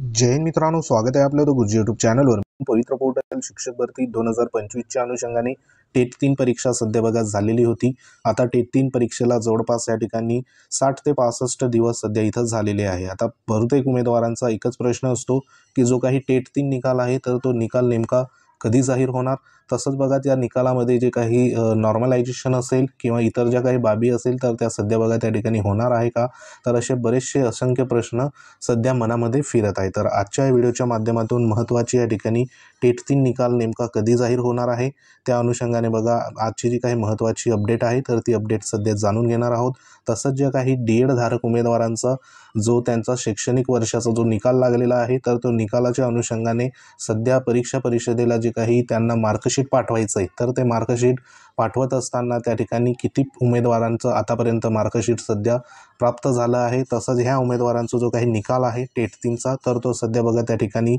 जय हिंद मित्रांनो, स्वागत आहे आपलं गुरुजी यूट्यूब चॅनलवर। पवित्र पोर्टल शिक्षक भरती 2025च्या अनुषंगाने टेट 3 परीक्षा सध्या बघा झालेली होती। आता टेट 3 परीक्षेला जवळपास या ठिकाणी 60 ते 65 दिवस सध्या इथं झालेले आहे। आता बहुतेक उमेदवारांचा एकच प्रश्न असतो की जो काही टेट 3 निकाल आहे तर तो निकाल नेमका कधी जाहीर होणार। तसंच बघा त्या निकालामध्ये जे काही नॉर्मलायझेशन असेल किंवा इतर ज्या काही बाबी असेल तर त्या सध्या बघा त्या ठिकाणी होणार आहे का, तर असे बरेचसे असंख्य प्रश्न सध्या मनामध्ये फिरत आहे। तर आजच्या व्हिडिओच्या माध्यमातून महत्त्वाची या ठिकाणी टेट 3 निकाल नेमका कधी जाहीर होणार आहे त्या अनुषंगाने बघा आजची जी काही महत्त्वाची अपडेट आहे तर ती अपडेट सध्या जाणून घेणार आहोत। तसंच जे काही डी.एड धारक उमेदवारांचा जो त्यांचा शैक्षणिक वर्षाचा जो निकाल लागलेला आहे तर तो निकालाच्या अनुषंगाने सध्या परीक्षा परिषदेला जे काही त्यांना मार्कशीट पाठवायचं आहे तर ते मार्कशीट पाठवत असताना त्या ठिकाणी किती उमेदवारांचं आतापर्यंत मार्कशीट सध्या प्राप्त झालं आहे। तसंच ह्या उमेदवारांचा जो काही निकाल आहे टेट 3चा तर तो सध्या बघा त्या ठिकाणी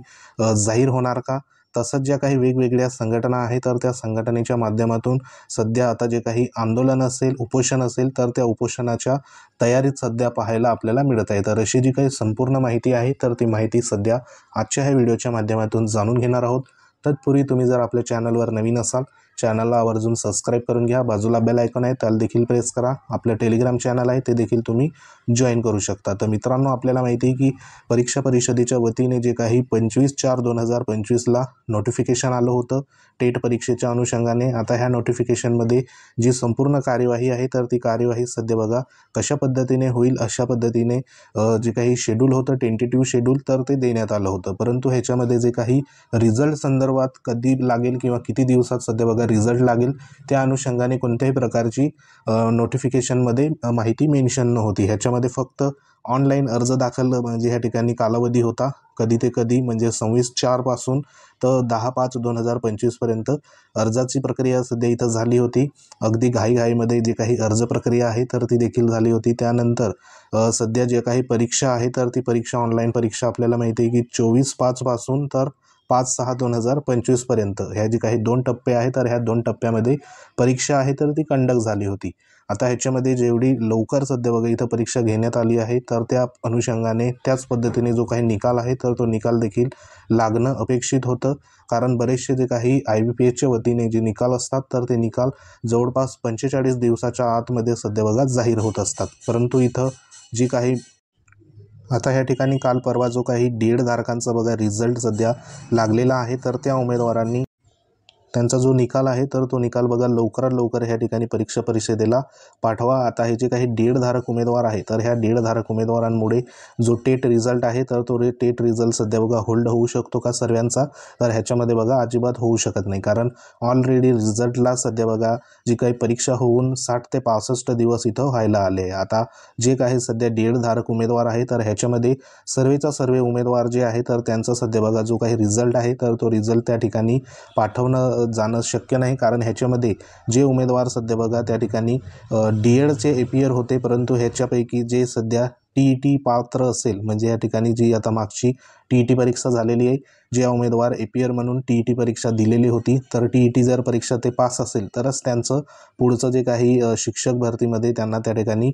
जाहीर होणार का। तसंच ज्या काही वेगवेगळ्या संघटना आहेत तर त्या संघटनेच्या माध्यमातून सध्या आता जे काही आंदोलन असेल, उपोषण असेल तर त्या उपोषणाच्या तयारीत सध्या पाहायला आपल्याला मिळत आहे। तर अशी जी काही संपूर्ण माहिती आहे तर ती माहिती सध्या आजच्या ह्या व्हिडिओच्या माध्यमातून जाणून घेणार आहोत। तत्पूर्वी तुम्ही जर आपल्या चॅनलवर नवीन असाल चॅनलला आवर्जून सबस्क्राईब करून घ्या, बाजूला बेल आयकॉन आहे त्याला देखील प्रेस करा। आपलं टेलिग्राम चॅनल आहे ते देखील तुम्ही जॉईन करू शकता। तर मित्रांनो आपल्याला माहिती आहे की परीक्षा परिषदेच्या वतीने जे काही 25/4/2025ला नोटिफिकेशन आलं होतं टेट परीक्षेच्या अनुषंगाने। आता ह्या नोटिफिकेशनमध्ये जी संपूर्ण कार्यवाही आहे तर ती कार्यवाही सध्या बघा कशा पद्धतीने होईल अशा पद्धतीने जे काही शेड्यूल होतं टेंटेटिव्ह शेड्यूल तर ते देण्यात आलं होतं। परंतु ह्याच्यामध्ये जे काही रिझल्ट संदर्भात कधी लागेल किंवा किती दिवसात सध्या बघा रिझल्ट लागेल त्या अनुषंगाने कोणत्याही प्रकारची नोटिफिकेशनमध्ये माहिती मेन्शन नव्हती। ह्याच्यामध्ये फक्त ऑनलाईन अर्ज दाखल म्हणजे ह्या ठिकाणी कालावधी होता कधी ते कधी म्हणजे 26/4 पासून तर 10/5/2025 पर्यंत अर्जाची प्रक्रिया सध्या इथं झाली होती। अगदी घाईघाईमध्ये जे काही अर्ज प्रक्रिया आहे तर ती देखील झाली होती। त्यानंतर सध्या जे काही परीक्षा आहे तर ती परीक्षा ऑनलाईन परीक्षा आपल्याला माहिती आहे की 24/5 पासून तर 5/6/2025 पर्यंत ह्या जी काही 2 टप्पे आहेत तर ह्या 2 टप्प्यामध्ये परीक्षा आहे तर ती कंडक्ट झाली होती। आता ह्याच्यामध्ये जेवढी लवकर सध्या बघा इथं परीक्षा घेण्यात आली आहे तर त्या अनुषंगाने त्याच पद्धतीने जो काही निकाल आहे तर तो निकाल देखील लागणं अपेक्षित होतं। कारण बरेचसे जे काही IBPSच्या वतीने जे निकाल असतात तर ते निकाल जवळपास 45 दिवसाच्या आतमध्ये सध्या बघा जाहीर होत असतात। परंतु इथं जी काही आता ह्या ठिकाणी काल परवा जो काही डी.एड धारकांचा बघा रिझल्ट सध्या लागलेला आहे तर त्या उमेदवारांनी त्यांचा जो निकाल आहे तर तो निकाल बघा लवकरात लवकर ह्या ठिकाणी परीक्षा परिषदेला पाठवा। आता हे जे काही डी.एड धारक उमेदवार आहे तर ह्या डी.एड धारक उमेदवारांमुळे जो टेट रिझल्ट आहे तर तो टेट रिझल्ट सध्या बघा होल्ड होऊ शकतो का सर्वांचा, तर ह्याच्यामध्ये बघा अजिबात होऊ शकत नाही। कारण ऑलरेडी रिझल्टला सध्या बघा जी काही परीक्षा होऊन 60 ते 65 दिवस इथं व्हायला आले। आता जे काही सध्या डी.एड धारक उमेदवार आहे तर ह्याच्यामध्ये सर्वेचा सर्वे उमेदवार जे आहे तर त्यांचा सध्या बघा जो काही रिझल्ट आहे तर तो रिझल्ट त्या ठिकाणी पाठवणं जाणं शक्य नाही। कारण ह्याच्यामध्ये जे उमेदवार सध्या बघा त्या ठिकाणी डी.एडचे एपियर होते परंतु ह्याच्यापैकी जे सध्या TET पात्र असेल म्हणजे या ठिकाणी जी आता मागची TET परीक्षा झालेली आहे, जे उमेदवार एपियर म्हणून TET परीक्षा दिलेली होती तर TET जर परीक्षा ते पास असेल तरच त्यांचं पुढचं जे काही शिक्षक भरतीमध्ये त्यांना त्या ठिकाणी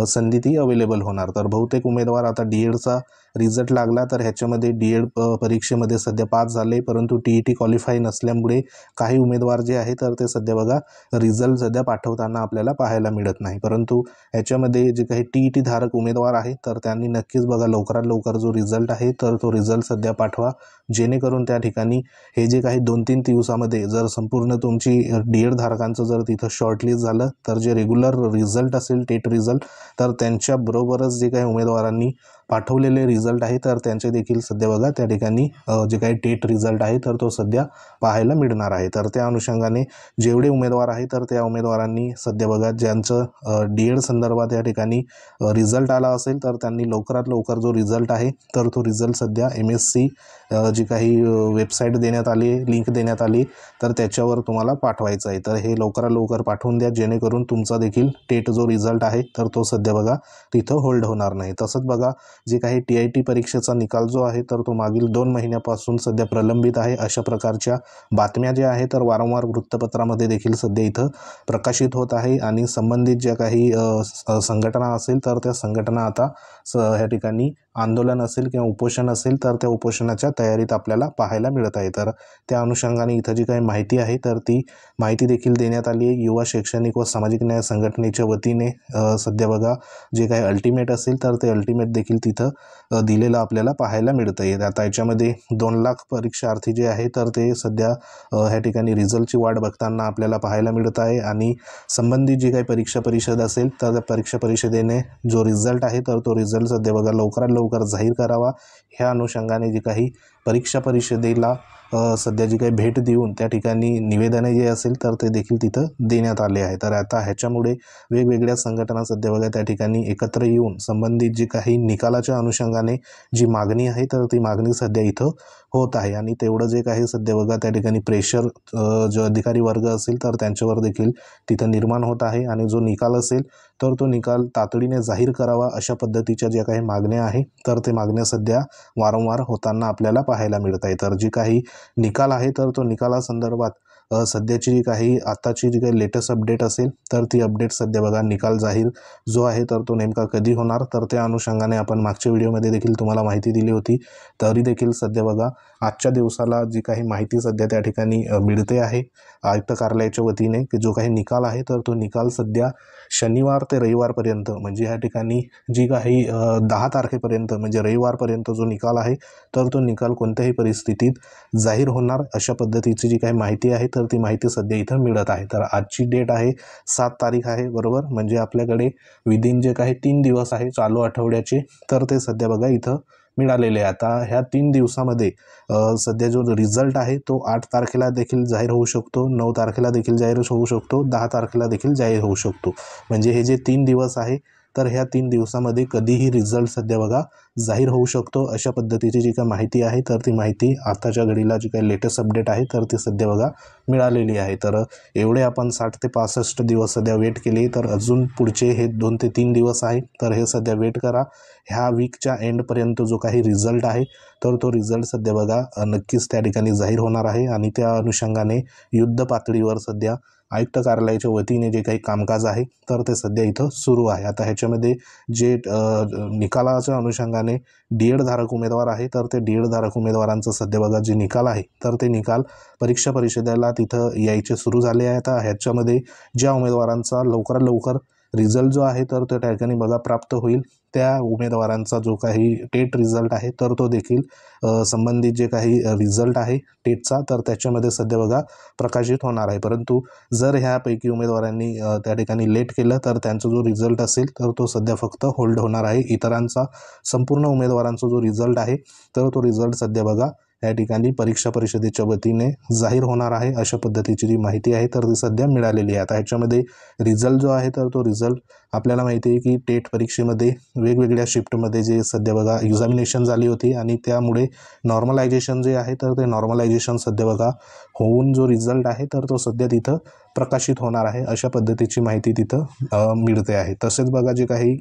संधी ती अवेलेबल होणार। तर बहुतेक उमेदवार आता डी.एडचा रिझल्ट लागला तर ह्याच्यामध्ये डी.एड परीक्षेमध्ये सध्या पास झाले परंतु TET क्वालिफाय नसल्यामुळे काही उमेदवार जे आहे तर ते सध्या बघा रिझल्ट सध्या पाठवताना आपल्याला पाहायला मिळत नाही। परंतु ह्याच्यामध्ये जे काही TET धारक उमेदवार आहे तर त्यांनी नक्कीच बघा लवकरात लवकर जो रिझल्ट आहे तर तो रिझल्ट सध्या पाठवा, जेणेकरून त्या ठिकाणी हे जे काही 2-3 दिवसामध्ये जर संपूर्ण तुमची डी.एड धारकांचं जर तिथं शॉर्टलिस्ट झालं तर जे रेग्युलर रिझल्ट असेल टेट रिझल्ट तर त्यांच्याबरोबरच जे काही उमेदवारांनी पाठवलेले रिझल्ट आहे तर त्यांचे देखील सध्या बघा त्या ठिकाणी जे काही टेट रिझल्ट आहे तर तो सध्या पाहायला मिळणार आहे। तर त्या अनुषंगाने जेवढे उमेदवार आहे तर त्या उमेदवारांनी सध्या बघा ज्यांचं डी.एड संदर्भात या ठिकाणी रिझल्ट आला असेल तर त्यांनी लवकरात लवकर जो रिझल्ट आहे तर तो रिझल्ट सध्या MSc जी काही वेबसाईट देण्यात आली लिंक देण्यात आली तर त्याच्यावर तुम्हाला पाठवायचं आहे। तर हे लवकरात लवकर पाठवून द्या जेणेकरून तुमचा देखील टेट जो रिझल्ट आहे तर तो सध्या बघा तिथं होल्ड होणार नाही। तसंच बघा जे काही TIT परीक्षेचा निकाल जो आहे तर तो मागील 2 महिन्यापासून सध्या प्रलंबित आहे अशा प्रकारच्या बातम्या ज्या आहेत तर वारंवार वृत्तपत्रामध्ये देखील सध्या इथं प्रकाशित होत आहे। आणि संबंधित ज्या काही संघटना असेल तर त्या संघटना आता ह्या ठिकाणी आंदोलन असेल किंवा उपोषण असेल तर त्या उपोषणाच्या तयारीत आपल्याला पाहायला मिळत आहे। तर त्या अनुषंगाने इथं जी काही माहिती आहे तर ती माहिती देखील देण्यात आली आहे। युवा शैक्षणिक व सामाजिक न्याय संघटनेच्या वतीने सध्या बघा जे काही अल्टिमेट असेल तर ते अल्टिमेट देखील तिथं दिलेलं आपल्याला पाहायला मिळतं आहे। आता याच्यामध्ये 2 लाख परीक्षार्थी जे आहे तर ते सध्या ह्या ठिकाणी रिझल्टची वाट बघताना आपल्याला पाहायला मिळत आहे आणि संबंधित जी काही परीक्षा परिषद असेल तर त्या परीक्षा परिषदेने जो रिझल्ट आहे तर तो रिझल्ट सध्या बघा लवकरात लवकर जाहीर करावा। ह्या अनुषंगाने जी काही परीक्षा परिषदेला सध्या जी काही भेट देऊन त्या ठिकाणी निवेदने जे असेल तर ते देखील तिथं देण्यात आले आहे। तर आता ह्याच्यामुळे वेगवेगळ्या संघटना सध्या बघा त्या ठिकाणी एकत्र येऊन संबंधित जी काही निकालाच्या अनुषंगाने जी मागणी आहे तर ती मागणी सध्या इथं होत आहे आणि तेवढं जे काही सध्या बघा त्या ठिकाणी प्रेशर जो अधिकारी वर्ग असेल तर त्यांच्यावर देखील तिथं निर्माण होत आहे आणि जो निकाल असेल तर तो निकाल तातडीने जाहीर करावा अशा पद्धतीच्या ज्या काही मागण्या आहे तर ते मागण्या सध्या वारंवार होताना आपल्याला पाहायला मिळत आहे। तर जी काही निकाल आहे तर तो निकालासंदर्भात सध्याची जी काही आताची जी काही लेटेस्ट अपडेट असेल तर ती अपडेट सध्या बघा निकाल जाहीर जो आहे तर तो नेमका कधी होणार तर त्या अनुषंगाने आपण मागच्या व्हिडिओमध्ये देखील तुम्हाला माहिती दिली होती। तरी देखील सध्या बघा आजच्या दिवसाला जी काही माहिती सध्या त्या ठिकाणी मिळते आहे आयुक्त कार्यालयाच्या वतीने की जो काही निकाल आहे तर तो निकाल सध्या शनिवार ते रविवारपर्यंत म्हणजे ह्या ठिकाणी जी काही 10 तारखेपर्यंत म्हणजे रविवारपर्यंत जो निकाल आहे तर तो निकाल कोणत्याही परिस्थितीत जाहीर होणार अशा पद्धतीची जी काही माहिती आहे तर ती माहिती सध्या इथं मिळत आहे। तर आजची डेट आहे 7 तारीख आहे बरोबर, म्हणजे आपल्याकडे विदिन जे काही 3 दिवस आहे चालू आठवड्याचे तर ते सध्या बघा इथं मिळालेले आहे। आता ह्या 3 दिवसामध्ये सध्या जो रिझल्ट आहे तो 8 तारखेला देखील जाहीर होऊ शकतो, 9 तारखेला देखील जाहीर होऊ शकतो, 10 तारखेला देखील जाहीर होऊ शकतो। म्हणजे हे जे 3 दिवस आहे तर ह्या 3 दिवसामध्ये कधीही रिझल्ट सध्या बघा जाहीर होऊ शकतो अशा पद्धतीची जी काही माहिती आहे तर ती माहिती आताच्या घडीला जी काही लेटेस्ट अपडेट आहे तर ती सध्या बघा मिळालेली आहे। तर एवढे आपण 60 ते 65 दिवस सध्या वेट केले तर अजून पुढचे हे 2 ते 3 दिवस आहे तर हे सध्या वेट करा। ह्या वीकच्या एंडपर्यंत जो काही रिझल्ट आहे तर तो रिझल्ट सध्या बघा नक्कीच त्या ठिकाणी जाहीर होणार आहे आणि त्या अनुषंगाने युद्ध पातळीवर सध्या आयुक्त कार्यालयाच्या वतीने जे काही कामकाज आहे तर ते सध्या इथं सुरू आहे। आता ह्याच्यामध्ये जे निकालाच्या अनुषंगाने डी.एड धारक उमेदवार आहे तर ते डी.एड धारक उमेदवारांचं सध्या बघा जे निकाल आहे तर ते निकाल परीक्षा परिषदेला तिथं यायचे सुरू झाले आहे। आता ह्याच्यामध्ये ज्या उमेदवारांचा लवकरात लवकर रिझल्ट जो आहे तर त्या ठिकाणी बघा प्राप्त होईल त्या उमेदवारांचा जो काही टेट रिझल्ट आहे तर तो देखील संबंधित जे काही रिझल्ट आहे टेटचा तर त्याच्यामध्ये सध्या बघा प्रकाशित होणार आहे। परंतु जर ह्यापैकी उमेदवारांनी त्या ठिकाणी लेट केलं तर त्यांचा जो रिझल्ट असेल तर तो सध्या फक्त होल्ड होणार आहे। इतरांचा संपूर्ण उमेदवारांचा जो रिझल्ट आहे तर तो रिझल्ट सध्या बघा या ठिकाणी परीक्षा परिषदेच्या वतीने जाहीर होणार आहे अशा पद्धतीची जी माहिती आहे तर ती सध्या मिळालेली आहे। आता ह्याच्यामध्ये रिझल्ट जो आहे तर तो रिझल्ट आपल्याला माहिती आहे की टेट परीक्षेमध्ये वेगवेगळ्या शिफ्टमध्ये जे सध्या बघा एक्झामिनेशन झाली होती आणि त्यामुळे नॉर्मलायझेशन जे आहे तर ते नॉर्मलायझेशन सध्या बघा होऊन जो रिझल्ट आहे तर तो सध्या तिथं प्रकाशित होणार आहे अशा पद्धतीची माहिती तिथं मिळते आहे। तसेच बघा जे काही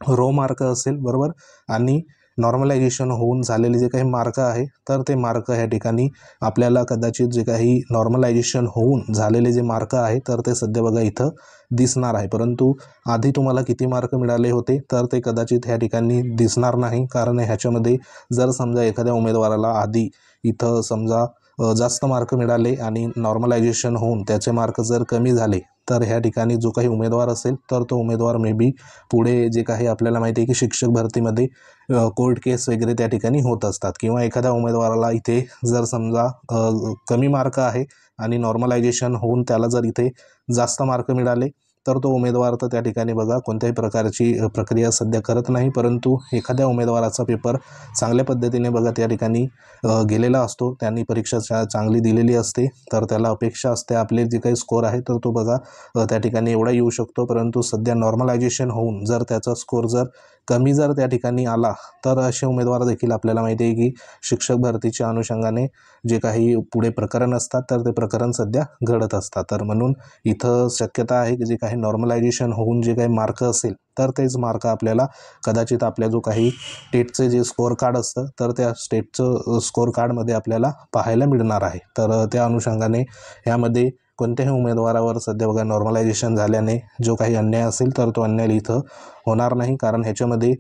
रो मार्क असेल बरोबर आणि नॉर्मलायझेशन होऊन झालेले जे काही मार्क आहे तर ते मार्क ह्या ठिकाणी आपल्याला कदाचित जे काही नॉर्मलायझेशन होऊन झालेले जे मार्क आहे तर ते सध्या बघा इथं दिसणार आहे। परंतु आधी तुम्हाला किती मार्क मिळाले होते तर ते कदाचित ह्या ठिकाणी दिसणार नाही, कारण ह्याच्यामध्ये जर समजा एखाद्या उमेदवाराला आधी इथं समजा जास्त मार्क मिळाले आणि नॉर्मलायझेशन होऊन त्याचे मार्क जर कमी झाले तर ह्या ठिकाणी जो काही उमेदवार असेल तर तो उमेदवार मे बी पुढे जे काही आपल्याला माहिती आहे की शिक्षक भरतीमध्ये कोर्ट केस वगैरे त्या ठिकाणी होत असतात किंवा एखाद्या उमेदवाराला इथे जर समजा कमी मार्क आहे आणि नॉर्मलायझेशन होऊन त्याला जर इथे जास्त मार्क मिळाले तर तो उमेदवार तर त्या ठिकाणी बघा कोणत्याही प्रकारची प्रक्रिया सध्या करत नाही। परंतु एखाद्या उमेदवाराचा पेपर चांगल्या पद्धतीने बघा त्या ठिकाणी गेलेला असतो, त्यांनी परीक्षा चांगली दिलेली असते तर त्याला अपेक्षा असते आपले जे काही स्कोर आहे तर तो बघा त्या ठिकाणी एवढा येऊ शकतो। परंतु सध्या नॉर्मलायझेशन होऊन जर त्याचा स्कोर जर कमी जर त्या ठिकाणी आला तर असे उमेदवार देखील आपल्याला माहिती आहे की शिक्षक भरतीच्या अनुषंगाने जे काही पुढे प्रकरण असतात तर ते प्रकरण सध्या घडत असतात। तर म्हणून इथं शक्यता आहे की जे काही नॉर्मलायझेशन होऊन जे काही मार्क असेल तर तेच मार्क आपल्याला कदाचित आपल्या जो काही टेटचे जे स्कोअर कार्ड असतं तर त्या स्टेटचं स्कोअर कार्डमध्ये आपल्याला पाहायला मिळणार आहे। तर त्या अनुषंगाने ह्यामध्ये कोणत्याही उमेदवारावर सध्या बघा नॉर्मलायझेशन झाल्याने जो काही अन्याय असेल तर तो अन्याय इथं होणार नाही, कारण ह्याच्यामध्ये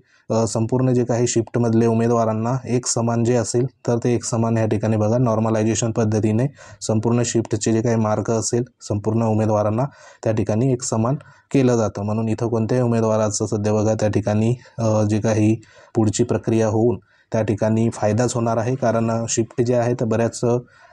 संपूर्ण जे काही शिफ्टमधले उमेदवारांना एक समान जे असेल तर ते एक समान ह्या ठिकाणी बघा नॉर्मलायझेशन पद्धतीने संपूर्ण शिफ्टचे जे काही मार्क असेल संपूर्ण उमेदवारांना त्या ठिकाणी एक समान केलं जातं, म्हणून इथं कोणत्याही उमेदवाराचं सध्या बघा त्या ठिकाणी जे काही पुढची प्रक्रिया होऊन त्या ठिकाणी फायदाच होणार आहे, कारण शिफ्ट जे आहे तर बऱ्याच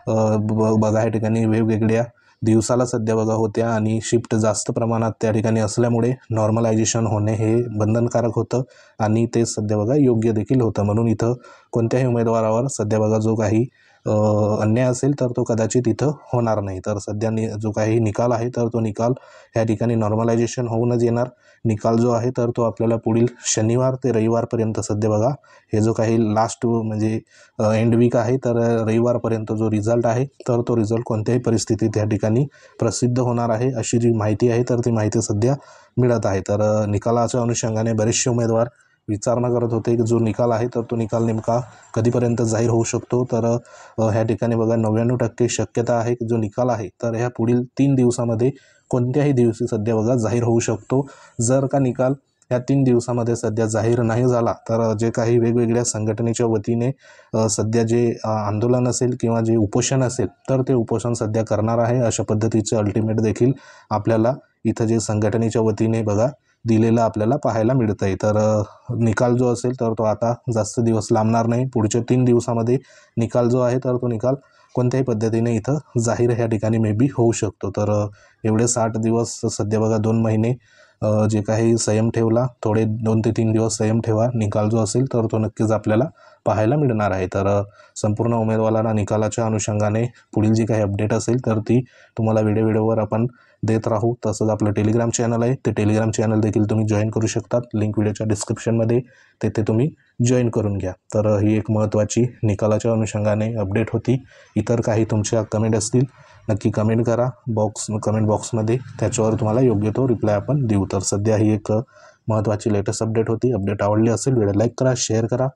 बघा या ठिकाणी वेगवेगळ्या दिवसाला सध्या बघा होत्या आणि शिफ्ट जास्त प्रमाणात त्या ठिकाणी असल्यामुळे नॉर्मलायझेशन होणे हे बंधनकारक होतं आणि ते सध्या बघा योग्य देखील होतं, म्हणून इथं कोणत्याही उमेदवारावर सध्या बघा जो काही अन्याय असेल तर तो कदाचित इथं होणार नाही। तर सध्या जो काही निकाल आहे तर तो निकाल ह्या ठिकाणी नॉर्मलायझेशन होऊनच येणार। निकाल जो आहे तर तो आपल्याला पुढील शनिवार ते रविवारपर्यंत सध्या बघा हे जो काही लास्ट म्हणजे एंड वीक आहे तर रविवारपर्यंत जो रिझल्ट आहे तर तो रिझल्ट कोणत्याही परिस्थितीत या ठिकाणी प्रसिद्ध होणार आहे अशी जी माहिती आहे तर ती माहिती सध्या मिळत आहे। तर निकालाच्या अनुषंगाने बरेचसे उमेदवार विचारणा करत होते की जो निकाल आहे तर तो निकाल नेमका कधीपर्यंत जाहीर होऊ शकतो, तर ह्या ठिकाणी बघा 99% शक्यता आहे की जो निकाल आहे तर ह्या पुढील 3 दिवसामध्ये कोणत्याही दिवशी सध्या बघा जाहीर होऊ शकतो। जर का निकाल या 3 दिवसामध्ये सध्या जाहीर नाही झाला तर जे काही वेगवेगळ्या संघटनेच्या वतीने सध्या जे आंदोलन असेल किंवा जे उपोषण असेल तर ते उपोषण सध्या करणार आहे, अशा पद्धतीचे अल्टिमेट देखील आपल्याला इथं जे संघटनेच्या वतीने बघा दिलेलं आपल्याला पाहायला मिळतं आहे। तर निकाल जो असेल तर तो आता जास्त दिवस लांबणार नाही, पुढच्या 3 दिवसामध्ये निकाल जो आहे तर तो निकाल कोणत्याही पद्धतीने इथं जाहीर ह्या ठिकाणी मे बी होऊ शकतो। तर एवढे 60 दिवस सध्या बघा 2 महिने जे काही संयम ठेवला, थोडे 2 ते 3 दिवस संयम ठेवा, निकाल जो असेल तर तो नक्कीच आपल्याला पाहायला मिळणार आहे। तर संपूर्ण उमेदवारांना निकालाच्या अनुषंगाने पुढील जी काही अपडेट असेल तर ती तुम्हाला व्हिडिओवर आपण देत राहू। तसंच आपलं टेलिग्राम चॅनल आहे, ते टेलिग्राम चॅनल देखील तुम्ही जॉईन करू शकतात, लिंक व्हिडिओच्या डिस्क्रिप्शनमध्ये, तेथे तुम्ही जॉईन करून घ्या। तर ही एक महत्त्वाची निकालाच्या अनुषंगाने अपडेट होती। इतर काही तुमच्या कमेंट असतील नक्की कमेंट करा कमेंट बॉक्समध्ये, त्याच्यावर तुम्हाला योग्य तो रिप्लाय आपण देऊ। तर सध्या ही एक महत्त्वाची लेटेस्ट अपडेट होती। अपडेट आवडली असेल व्हिडिओ लाईक करा, शेअर करा।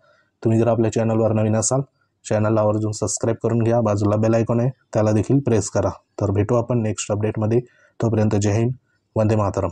तुम्ही जर आपल्या चॅनलवर नवीन असाल चॅनलला आवर्जून सबस्क्राईब करून घ्या, बाजूला बेल आयकॉन आहे त्याला देखील प्रेस करा। तर भेटू आपण नेक्स्ट अपडेटमध्ये, तोपर्यंत जय हिंद, वंदे मातरम।